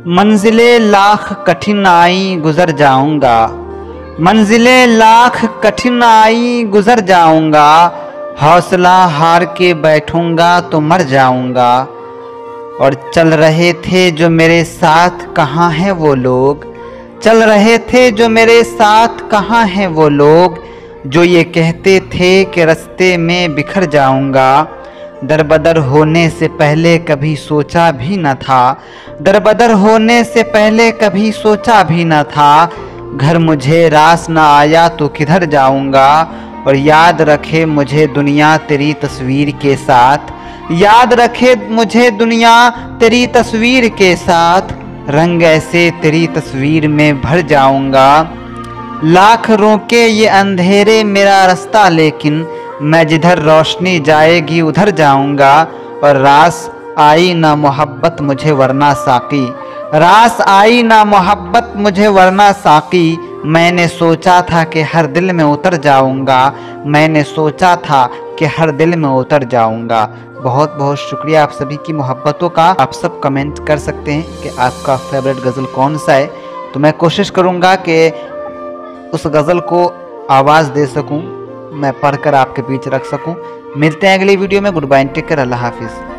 मंजिलें लाख कठिनाई गुजर जाऊंगा, मंजिलें लाख कठिनाई गुजर जाऊंगा। हौसला हार के बैठूंगा तो मर जाऊंगा। और चल रहे थे जो मेरे साथ कहाँ हैं वो लोग, चल रहे थे जो मेरे साथ कहाँ हैं वो लोग, जो ये कहते थे कि रास्ते में बिखर जाऊंगा। दरबदर होने से पहले कभी सोचा भी न था, दरबदर होने से पहले कभी सोचा भी न था। घर मुझे रास न आया तो किधर जाऊंगा। और याद रखे मुझे दुनिया तेरी तस्वीर के साथ, याद रखे मुझे दुनिया तेरी तस्वीर के साथ। रंग ऐसे तेरी तस्वीर में भर जाऊंगा। लाख रोके ये अंधेरे मेरा रास्ता, लेकिन मैं जिधर रोशनी जाएगी उधर जाऊंगा। और रास आई ना मोहब्बत मुझे वरना साकी, रास आई ना मोहब्बत मुझे वरना साकी। मैंने सोचा था कि हर दिल में उतर जाऊंगा, मैंने सोचा था कि हर दिल में उतर जाऊंगा। बहुत बहुत शुक्रिया आप सभी की मोहब्बतों का। आप सब कमेंट कर सकते हैं कि आपका फेवरेट गज़ल कौन सा है, तो मैं कोशिश करूंगा कि उस गज़ल को आवाज़ दे सकूं, मैं पढ़कर आपके बीच रख सकूं। मिलते हैं अगली वीडियो में। गुड बाय, टेक केयर, अल्लाह हाफिज़।